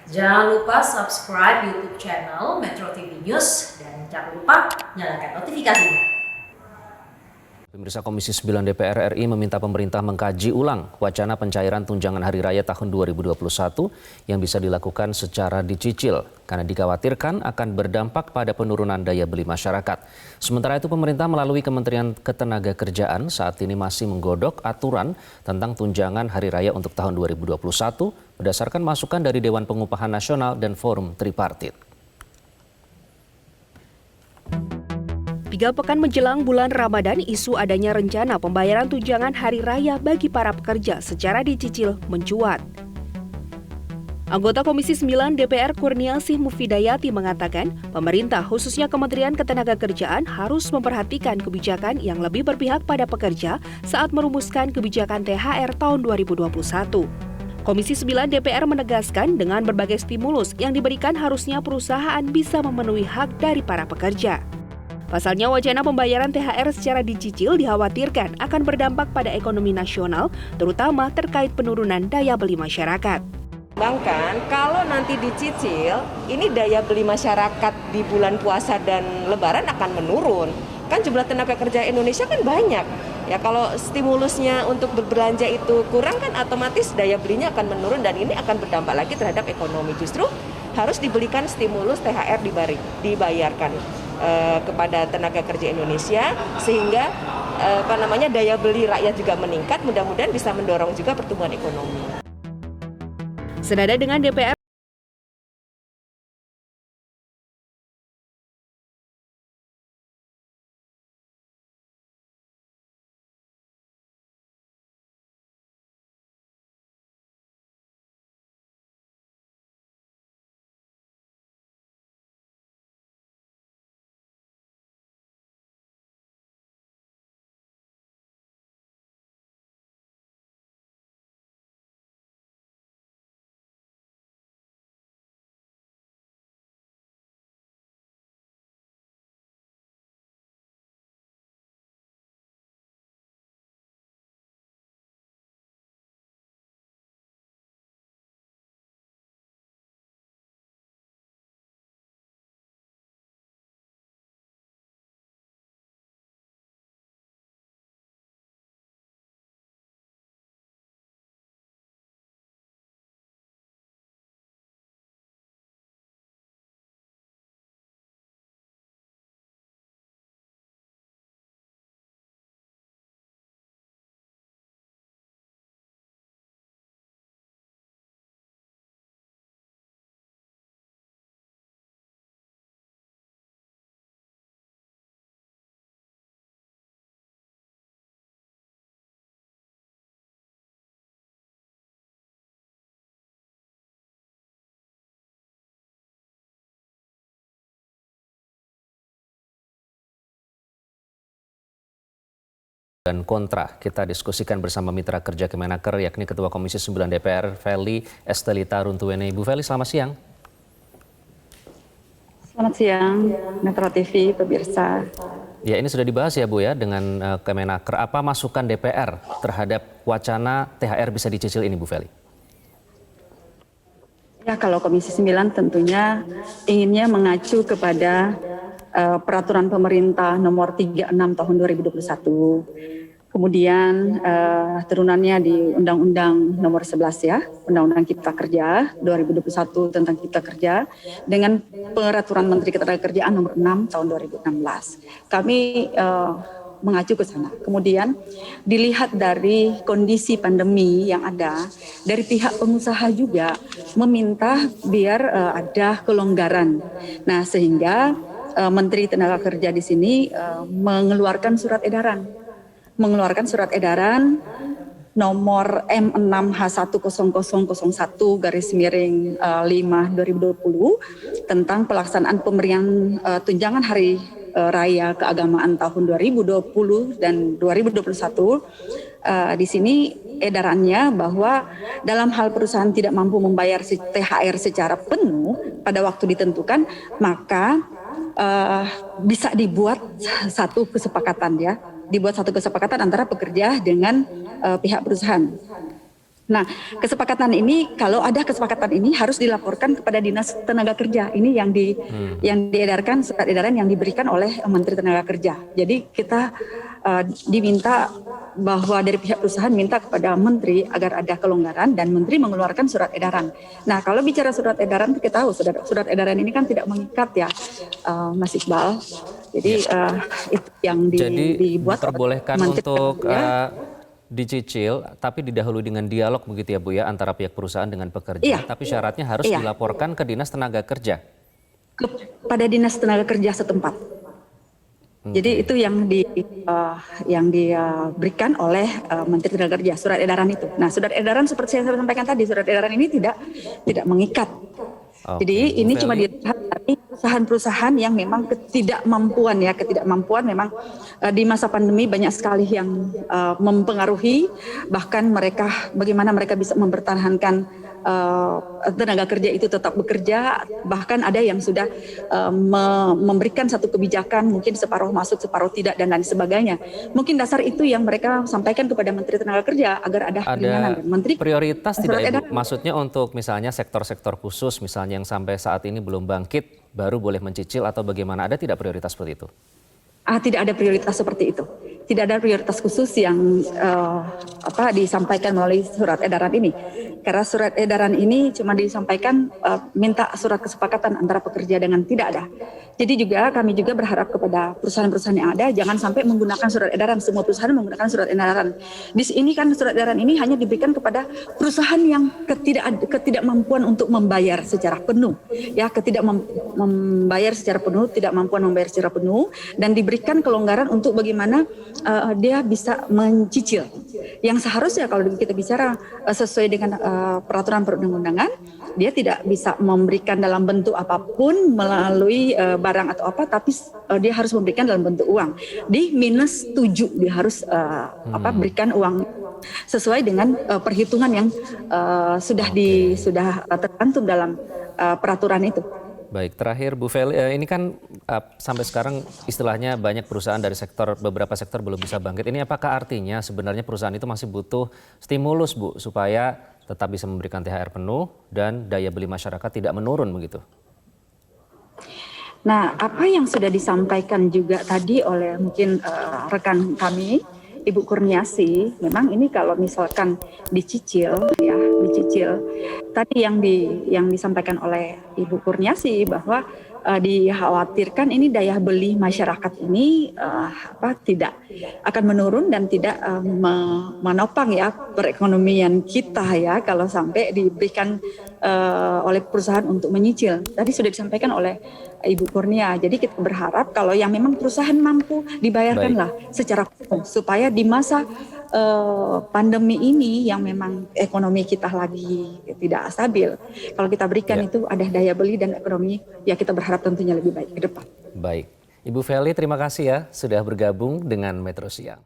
Jangan lupa subscribe YouTube channel Metro TV News dan jangan lupa nyalakan notifikasinya. Pemirsa Komisi 9 DPR RI meminta pemerintah mengkaji ulang wacana pencairan tunjangan hari raya tahun 2021 yang bisa dilakukan secara dicicil karena dikhawatirkan akan berdampak pada penurunan daya beli masyarakat. Sementara itu pemerintah melalui Kementerian Ketenagakerjaan saat ini masih menggodok aturan tentang tunjangan hari raya untuk tahun 2021 berdasarkan masukan dari Dewan Pengupahan Nasional dan Forum Tripartit. 3 pekan menjelang bulan Ramadan, isu adanya rencana pembayaran tunjangan hari raya bagi para pekerja secara dicicil mencuat. Anggota Komisi 9 DPR Kurniasih Mufidayati mengatakan, pemerintah khususnya Kementerian Ketenagakerjaan harus memperhatikan kebijakan yang lebih berpihak pada pekerja saat merumuskan kebijakan THR tahun 2021. Komisi 9 DPR menegaskan dengan berbagai stimulus yang diberikan harusnya perusahaan bisa memenuhi hak dari para pekerja. Pasalnya wacana pembayaran THR secara dicicil dikhawatirkan akan berdampak pada ekonomi nasional, terutama terkait penurunan daya beli masyarakat. Bahkan kalau nanti dicicil, ini daya beli masyarakat di bulan puasa dan lebaran akan menurun. Kan jumlah tenaga kerja Indonesia kan banyak. Ya kalau stimulusnya untuk berbelanja itu kurang kan otomatis daya belinya akan menurun dan ini akan berdampak lagi terhadap ekonomi. Justru harus diberikan stimulus THR dibayarkan kepada tenaga kerja Indonesia sehingga daya beli rakyat juga meningkat, mudah-mudahan bisa mendorong juga pertumbuhan ekonomi. Senada dengan DPR, Dan kontra kita diskusikan bersama mitra kerja Kemenaker yakni Ketua Komisi 9 DPR Feli Estelita Runtuwene. Ibu Feli, selamat siang. Selamat siang, Metro TV, pemirsa. Ya, ini sudah dibahas ya Bu ya dengan Kemenaker. Apa masukan DPR terhadap wacana THR bisa dicicil ini Bu Feli? Ya, kalau Komisi 9 tentunya inginnya mengacu kepada Peraturan Pemerintah Nomor 36 Tahun 2021. Kemudian turunannya di Undang-Undang Nomor 11 ya, Undang-Undang Cipta Kerja 2021 tentang Cipta Kerja dengan Peraturan Menteri Ketenagakerjaan Nomor 6 Tahun 2016. Kami mengacu ke sana. Kemudian dilihat dari kondisi pandemi yang ada, dari pihak pengusaha juga meminta biar ada kelonggaran. Nah, sehingga Menteri Tenaga Kerja di sini mengeluarkan surat edaran nomor M6H10001/5/2020 tentang pelaksanaan pemberian tunjangan hari raya keagamaan tahun 2020 dan 2021. Di sini edarannya bahwa dalam hal perusahaan tidak mampu membayar THR secara penuh pada waktu ditentukan, maka bisa dibuat satu kesepakatan antara pekerja dengan pihak perusahaan. Nah, kesepakatan ini kalau ada kesepakatan ini harus dilaporkan kepada Dinas Tenaga Kerja. Ini yang diedarkan surat edaran yang diberikan oleh Menteri Tenaga Kerja. Jadi kita diminta bahwa dari pihak perusahaan minta kepada Menteri agar ada kelonggaran dan Menteri mengeluarkan surat edaran. Nah, kalau bicara surat edaran kita tahu surat edaran ini kan tidak mengikat ya, Mas Iqbal. Jadi itu yang dibuat diperbolehkan Menteri untuk Tenaga Kerja. dicicil, tapi didahului dengan dialog begitu ya Bu ya, antara pihak perusahaan dengan pekerja. Iya. Tapi syaratnya harus Iya. dilaporkan ke Dinas Tenaga Kerja. Kepada Dinas Tenaga Kerja setempat. Jadi itu yang diberikan oleh Menteri Tenaga Kerja, surat edaran itu. Nah, surat edaran seperti yang saya sampaikan tadi, surat edaran ini tidak mengikat. Oke, Jadi ini Bu cuma Feli. dilihat dari perusahaan-perusahaan yang memang ketidakmampuan memang di masa pandemi banyak sekali yang mempengaruhi, bahkan bagaimana mereka bisa mempertahankan tenaga kerja itu tetap bekerja, bahkan ada yang sudah memberikan satu kebijakan mungkin separuh masuk separuh tidak dan lain sebagainya. Mungkin dasar itu yang mereka sampaikan kepada Menteri Tenaga Kerja agar ada keringanan. Ada Menteri prioritas surat tidak Ibu? edaran. Maksudnya untuk misalnya sektor-sektor khusus misalnya yang sampai saat ini belum bangkit baru boleh mencicil atau bagaimana? Ada tidak prioritas seperti itu? Tidak ada prioritas seperti itu. Tidak ada prioritas khusus yang disampaikan melalui surat edaran ini. Karena surat edaran ini cuma disampaikan minta surat kesepakatan antara pekerja dengan tidak ada. Jadi kami juga berharap kepada perusahaan-perusahaan yang ada jangan sampai menggunakan surat edaran. Semua perusahaan menggunakan surat edaran. Di sini kan surat edaran ini hanya diberikan kepada perusahaan yang ketidakmampuan untuk membayar secara penuh. Ya, membayar secara penuh, tidak mampuan membayar secara penuh, dan diberikan kelonggaran untuk bagaimana dia bisa mencicil. Yang seharusnya kalau kita bicara sesuai dengan peraturan perundang-undangan, dia tidak bisa memberikan dalam bentuk apapun melalui barang atau apa, tapi dia harus memberikan dalam bentuk uang. Di -7 dia harus berikan uang sesuai dengan perhitungan yang sudah tercantum dalam peraturan itu. Baik, terakhir Bu Feli, ini kan sampai sekarang istilahnya banyak perusahaan dari beberapa sektor belum bisa bangkit. Ini apakah artinya sebenarnya perusahaan itu masih butuh stimulus Bu supaya tetap bisa memberikan THR penuh dan daya beli masyarakat tidak menurun begitu? Nah, apa yang sudah disampaikan juga tadi oleh mungkin rekan kami, Ibu Kurniasi, memang ini kalau misalkan dicicil. Tadi yang disampaikan oleh Ibu Kurniasi bahwa dikhawatirkan ini daya beli masyarakat ini tidak akan menurun dan tidak menopang ya perekonomian kita ya kalau sampai diberikan oleh perusahaan untuk menyicil. Tadi sudah disampaikan oleh Ibu Kurnia. Jadi kita berharap kalau yang memang perusahaan mampu dibayarkanlah secara penuh supaya di masa pandemi ini yang memang ekonomi kita lagi tidak stabil. Kalau kita berikan itu ada daya beli dan ekonomi, ya kita berharap tentunya lebih baik ke depan. Baik, Ibu Feli terima kasih ya sudah bergabung dengan Metro Siang.